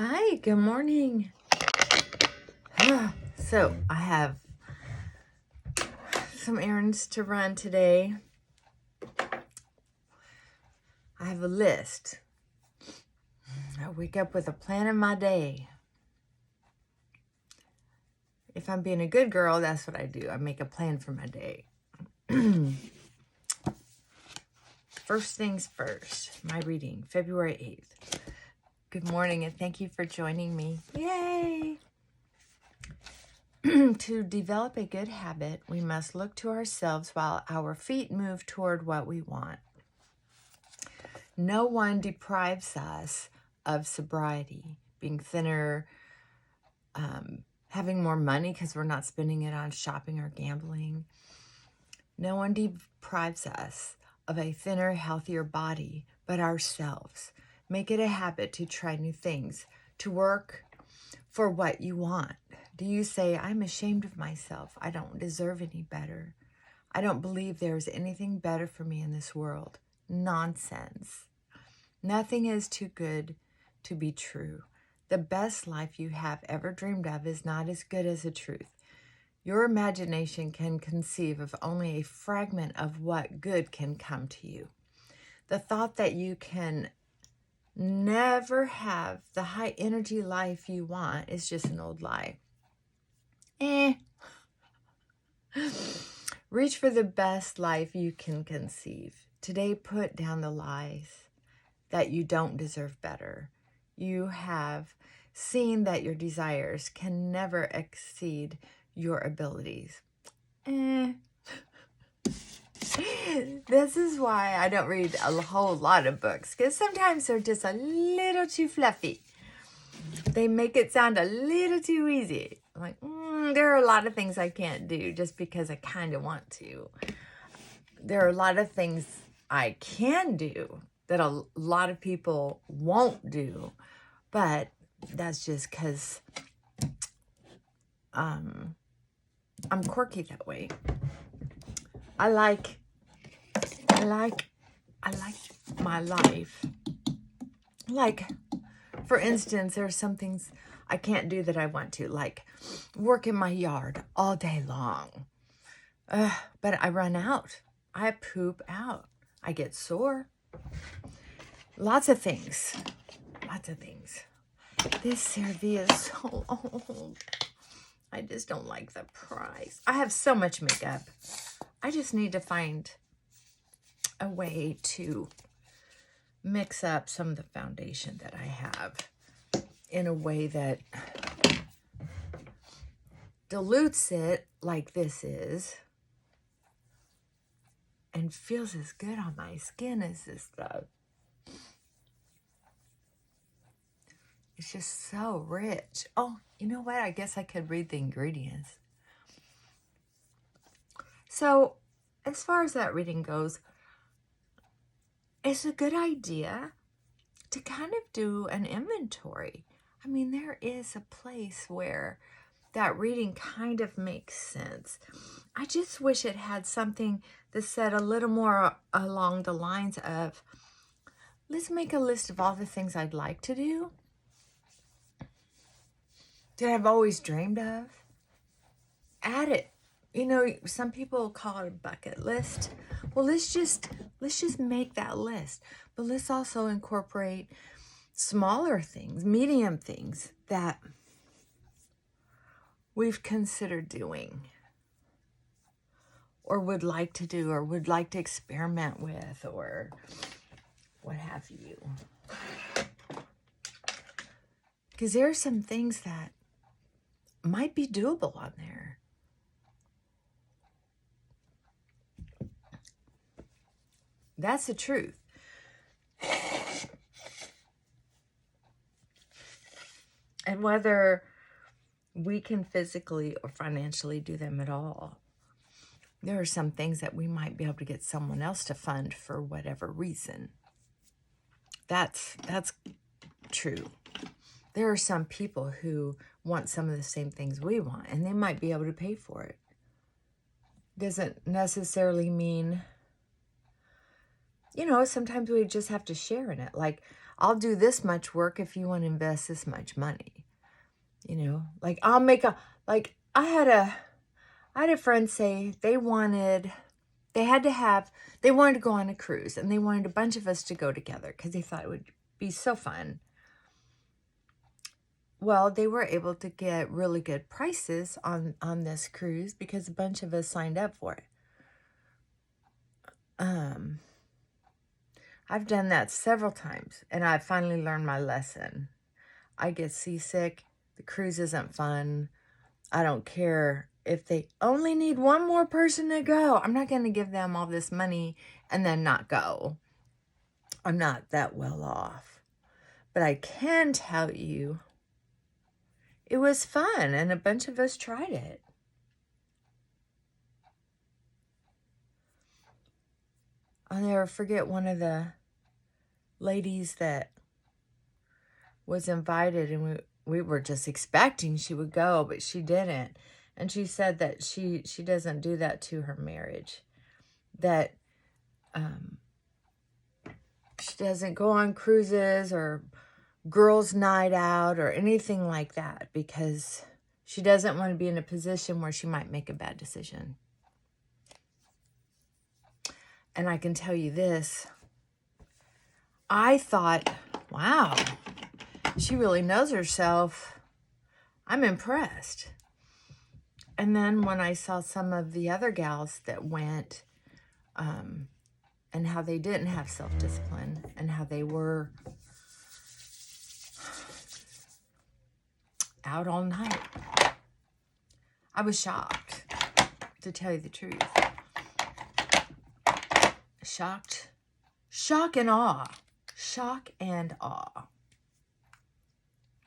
Hi, good morning. So, I have some errands to run today. I have a list. I wake up with a plan in my day. If I'm being a good girl, that's what I do. I make a plan for my day. First things first, my reading, February 8th. Good morning and thank you for joining me. Yay! To develop a good habit, we must look to ourselves while our feet move toward what we want. No one deprives us of sobriety, being thinner, having more money because we're not spending it on shopping or gambling. No one deprives us of a thinner, healthier body but ourselves. Make it a habit to try new things, to work for what you want. Do you say, I'm ashamed of myself. I don't deserve any better. I don't believe there is anything better for me in this world. Nonsense. Nothing is too good to be true. The best life you have ever dreamed of is not as good as the truth. Your imagination can conceive of only a fragment of what good can come to you. The thought that you can never have the high energy life you want is just an old lie. Reach for the best life you can conceive. Today, put down the lies that you don't deserve better. You have seen that your desires can never exceed your abilities. This is why I don't read a whole lot of books, because sometimes they're just a little too fluffy. They make it sound a little too easy. Like, there are a lot of things I can't do just because I kind of want to. There are a lot of things I can do that a lot of people won't do, but that's just because I'm quirky that way. I like my life. Like, for instance, there are some things I can't do that I want to, like work in my yard all day long. But I run out. I poop out. I get sore. Lots of things. Lots of things. This CRV is so old. I just don't like the price. I have so much makeup. I just need to find a way to mix up some of the foundation that I have in a way that dilutes it like this is and feels as good on my skin as this stuff. It's just so rich. Oh, you know what? I guess I could read the ingredients. So, as far as that reading goes, it's a good idea to kind of do an inventory. I mean, there is a place where that reading kind of makes sense. I just wish it had something that said a little more along the lines of, let's make a list of all the things I'd like to do, that I've always dreamed of. Add it. You know, some people call it a bucket list. Well, let's just make that list. But let's also incorporate smaller things, medium things that we've considered doing or would like to do or would like to experiment with or what have you. Because there are some things that might be doable on there. That's the truth. And whether we can physically or financially do them at all, there are some things that we might be able to get someone else to fund for whatever reason. That's true. There are some people who want some of the same things we want, and they might be able to pay for it. Doesn't necessarily mean, you know, sometimes we just have to share in it. Like, I'll do this much work if you want to invest this much money. You know, like I'll make a, like I had a friend say they wanted to go on a cruise, and they wanted a bunch of us to go together because they thought it would be so fun. Well, they were able to get really good prices on this cruise because a bunch of us signed up for it. I've done that several times, and I finally learned my lesson. I get seasick. The cruise isn't fun. I don't care if they only need one more person to go. I'm not going to give them all this money and then not go. I'm not that well off. But I can tell you, it was fun, and a bunch of us tried it. I'll never forget one of the ladies that was invited, and we were just expecting she would go, but she didn't. And she said that she doesn't do that to her marriage. That she doesn't go on cruises or girls' night out or anything like that because she doesn't want to be in a position where she might make a bad decision. And I can tell you this. I thought, wow, she really knows herself. I'm impressed. And then when I saw some of the other gals that went, and how they didn't have self-discipline, and how they were out all night, I was shocked, to tell you the truth. Shocked. Shock and awe. Shock and awe.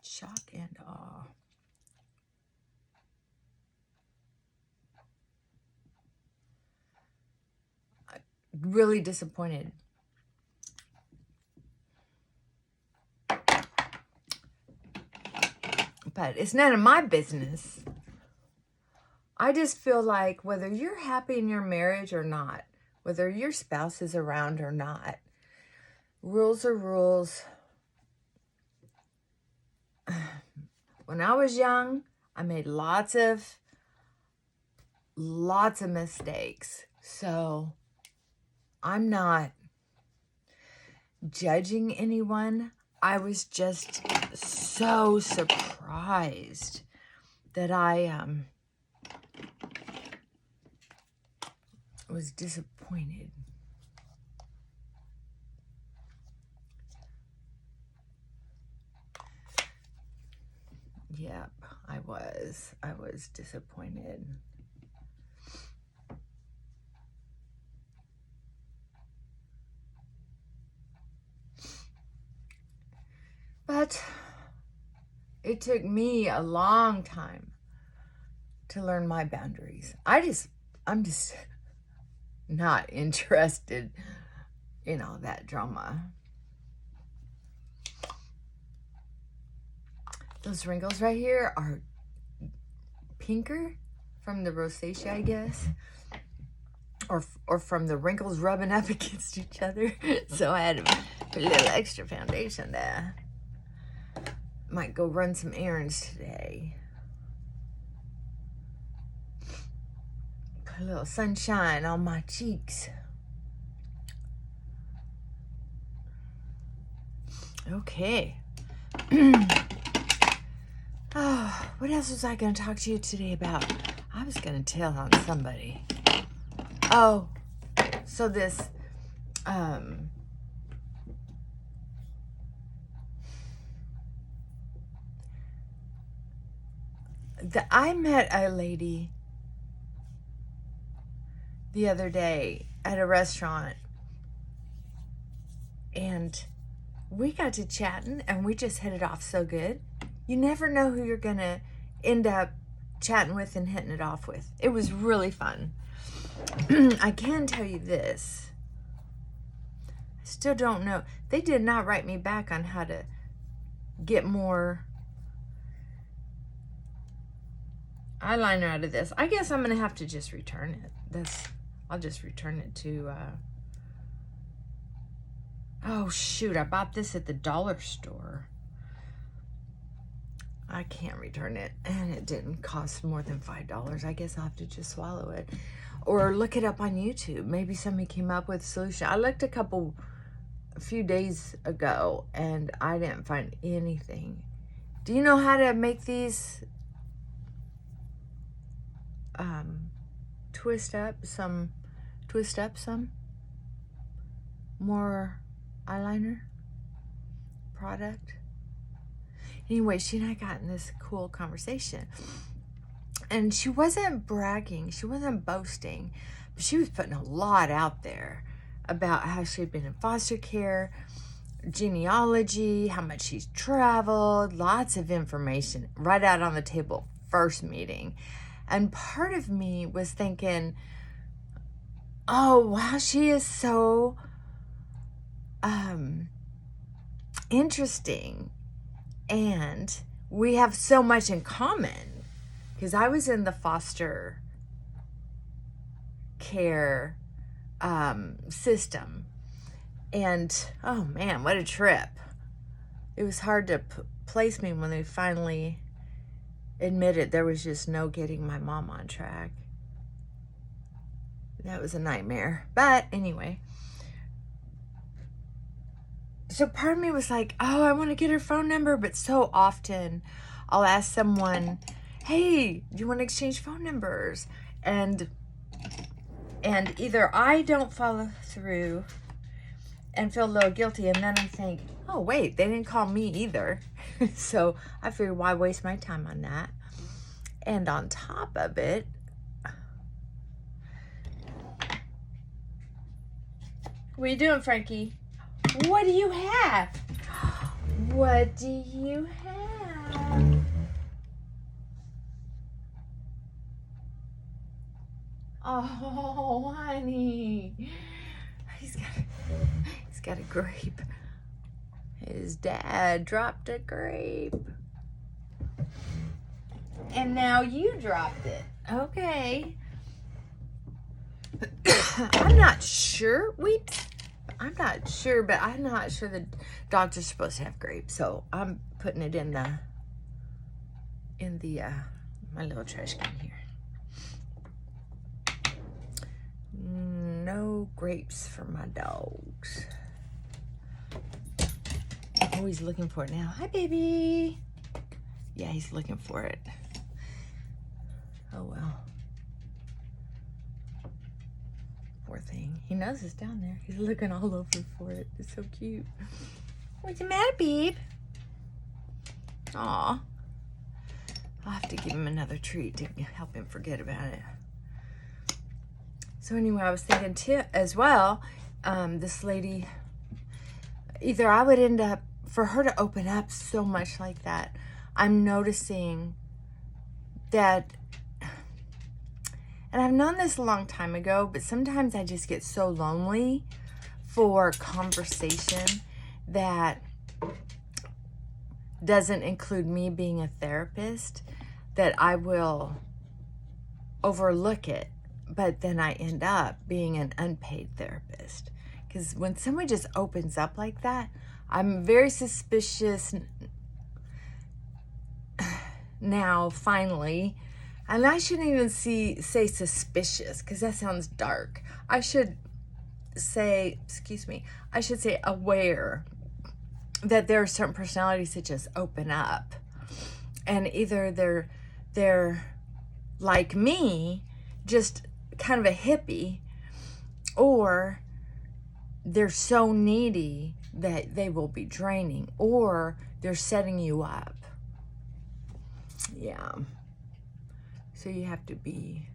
Shock and awe. Really disappointed. But it's none of my business. I just feel like whether you're happy in your marriage or not, whether your spouse is around or not, rules are rules. When I was young, I made lots of mistakes. So I'm not judging anyone. I was just so surprised that I was disappointed. Yep, I was disappointed. But it took me a long time to learn my boundaries. I'm just not interested in all that drama. Those wrinkles right here are pinker from the rosacea, I guess. Or from the wrinkles rubbing up against each other. So I had to put a little extra foundation there. Might go run some errands today. Put a little sunshine on my cheeks. Okay. Oh, what else was I going to talk to you today about? I was going to tell on somebody. Oh, so this, I met a lady the other day at a restaurant, and we got to chatting, and we just hit it off so good. You never know who you're going to end up chatting with and hitting it off with. It was really fun. I can tell you this. I still don't know. They did not write me back on how to get more eyeliner out of this. I guess I'm going to have to just return it. I'll just return it to Oh, shoot. I bought this at the dollar store. I can't return it. And it didn't cost more than $5. I guess I'll have to just swallow it. Or look it up on YouTube. Maybe somebody came up with a solution. I looked a few days ago, and I didn't find anything. Do you know how to make these twist up some more eyeliner product? Anyway, she and I got in this cool conversation, and she wasn't bragging, she wasn't boasting, but she was putting a lot out there about how she'd been in foster care, genealogy, how much she's traveled, lots of information right out on the table, first meeting. And part of me was thinking, oh, wow, she is so interesting. And we have so much in common, because I was in the foster care system. And, oh man, what a trip. It was hard to place me when they finally admitted there was just no getting my mom on track. That was a nightmare. But anyway. So part of me was like, oh, I want to get her phone number. But so often I'll ask someone, hey, do you want to exchange phone numbers? And either I don't follow through and feel a little guilty, and then I think, oh, wait, they didn't call me either. So I figured, why waste my time on that? And on top of it, what are you doing, Frankie? What do you have? What do you have? Oh, honey. He's got a grape. His dad dropped a grape. And now you dropped it. Okay. I'm not sure. I'm not sure, but I'm not sure the dogs are supposed to have grapes. So I'm putting it in my little trash can here. No grapes for my dogs. Oh, he's looking for it now. Hi, baby. Yeah, he's looking for it. Oh, well. Poor thing. He knows it's down there. He's looking all over for it. It's so cute. What's the matter, babe? Aw. I'll have to give him another treat to help him forget about it. So anyway, I was thinking too, as well, this lady, either I would end up, for her to open up so much like that, I'm noticing that, and I've known this a long time ago, but sometimes I just get so lonely for conversation that doesn't include me being a therapist, that I will overlook it, but then I end up being an unpaid therapist. Because when someone just opens up like that, I'm very suspicious now, finally. And I shouldn't even say suspicious, because that sounds dark. I should say, I should say aware that there are certain personalities that just open up. And either they're like me, just kind of a hippie, or they're so needy that they will be draining, or they're setting you up. Yeah. So you have to be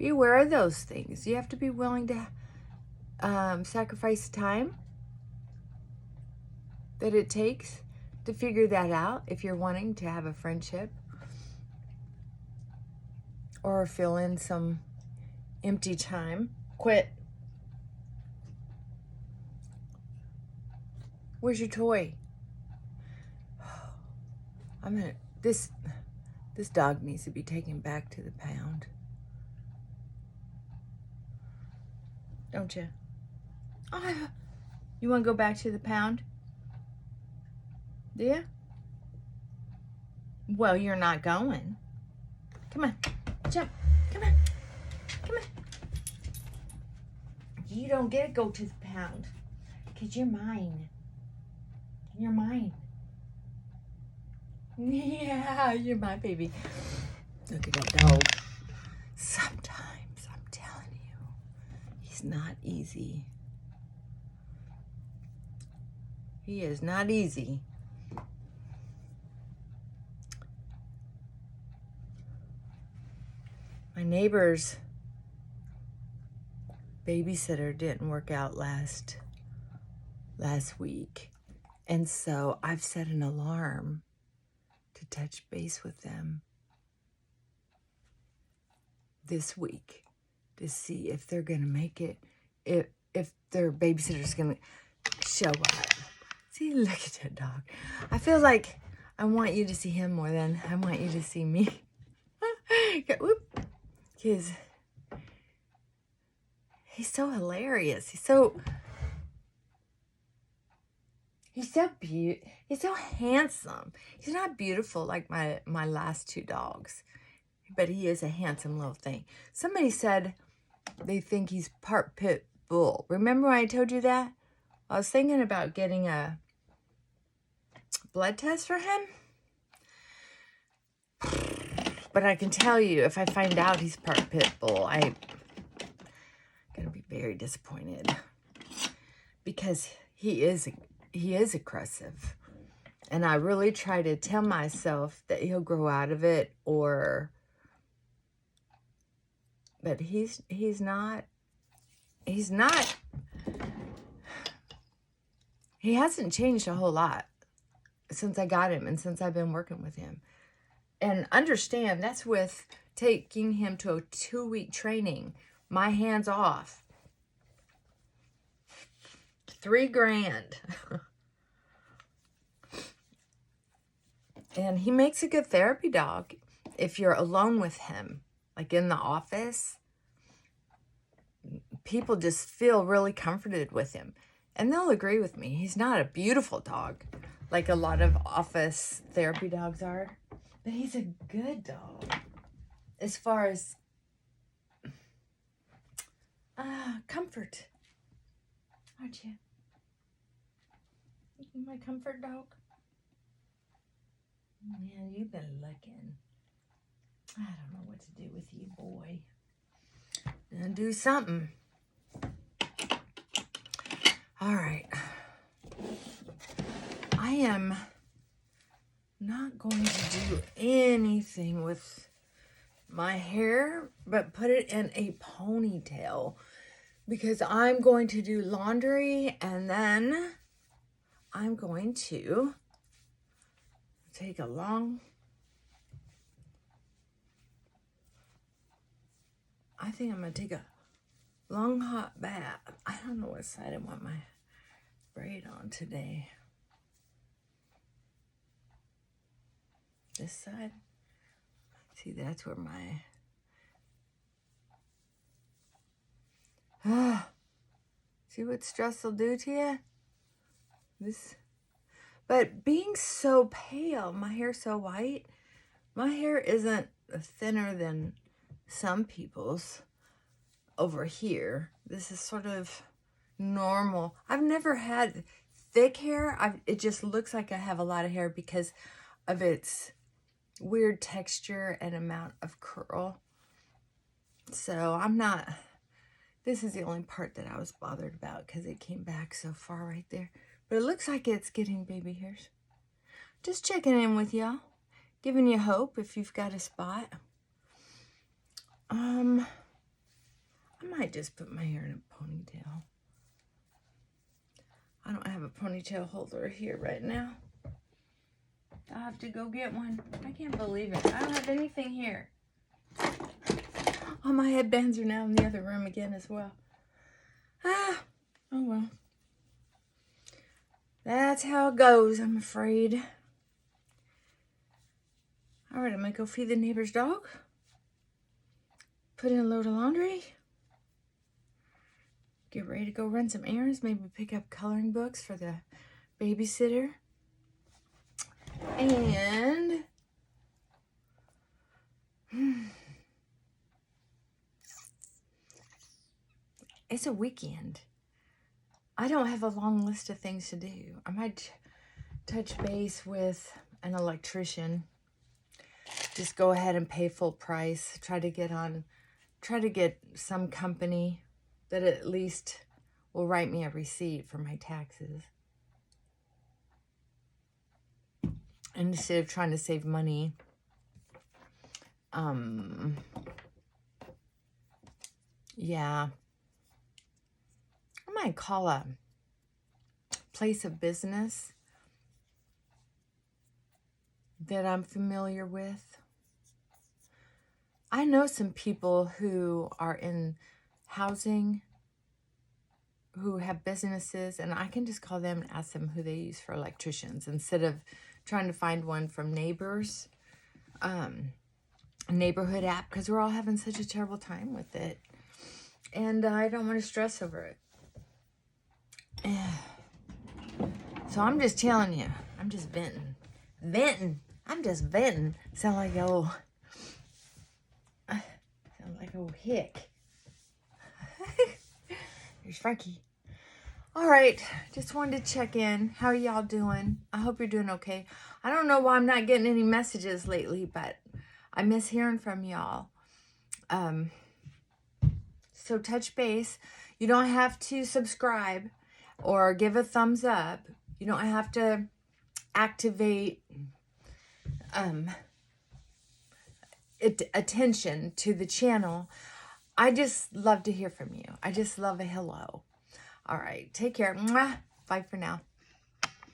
aware of those things. You have to be willing to sacrifice time that it takes to figure that out if you're wanting to have a friendship or fill in some empty time. Quit. Where's your toy? This dog needs to be taken back to the pound. Don't you? Oh, You want to go back to the pound? Do you? Well, you're not going. Come on. Jump. Come on. Come on. You don't get to go to the pound. Because you're mine. You're mine. Yeah, you're my baby. Look at that dog. Sometimes, I'm telling you, he's not easy. He is not easy. My neighbor's babysitter didn't work out last week. And so I've set an alarm to touch base with them this week to see if they're going to make it, if their babysitter's going to show up. See, look at that dog. I feel like I want you to see him more than I want you to see me. Because he's so hilarious. He's so he's so handsome. He's not beautiful like my last two dogs, but he is a handsome little thing. Somebody said they think he's part pit bull. Remember when I told you that? I was thinking about getting a blood test for him. But I can tell you, if I find out he's part pit bull, I'm going to be very disappointed. Because he is aggressive. And I really try to tell myself that he'll grow out of it, but he's not. He hasn't changed a whole lot since I got him and since I've been working with him. And understand, that's with taking him to a 2-week training. My hands off. $3,000. And he makes a good therapy dog if you're alone with him. Like in the office, people just feel really comforted with him. And they'll agree with me. He's not a beautiful dog like a lot of office therapy dogs are. But he's a good dog. As far as comfort. Aren't you? You my comfort dog? Yeah, you've been looking. I don't know what to do with you, boy. Gonna do something. All right. I am not going to do anything with my hair, but put it in a ponytail because I'm going to do laundry and then I'm going to take a long, I think I'm going to take a long hot bath. I don't know what side I want my braid on today. This side. See, that's where my... See what stress will do to you? This... But being so pale, my hair's so white, my hair isn't thinner than some people's over here. This is sort of normal. I've never had thick hair. It just looks like I have a lot of hair because of its weird texture and amount of curl. So I'm not, this is the only part that I was bothered about because it came back so far right there. But it looks like it's getting baby hairs. Just checking in with y'all. Giving you hope if you've got a spot. I might just put my hair in a ponytail. I don't have a ponytail holder here right now. I'll have to go get one. I can't believe it. I don't have anything here. All my headbands are now in the other room again as well. Oh well. That's how it goes, I'm afraid. All right, I'm going to go feed the neighbor's dog. Put in a load of laundry. Get ready to go run some errands. Maybe pick up coloring books for the babysitter. And it's a weekend. I don't have a long list of things to do. I might touch base with an electrician. Just go ahead and pay full price. Try to get some company that at least will write me a receipt for my taxes. And instead of trying to save money, yeah, I might call a place of business that I'm familiar with. I know some people who are in housing who have businesses, and I can just call them and ask them who they use for electricians instead of trying to find one from neighbors, neighborhood app, because we're all having such a terrible time with it. And I don't want to stress over it. So I'm just telling you, I'm just venting. I'm just venting. Sound like old hick. There's Frankie. All right, just wanted to check in. How are y'all doing? I hope you're doing okay. I don't know why I'm not getting any messages lately, but I miss hearing from y'all. So touch base. You don't have to subscribe or give a thumbs up. You don't have to activate attention to the channel. I just love to hear from you. I just love a hello. All right, take care. Mwah. Bye for now.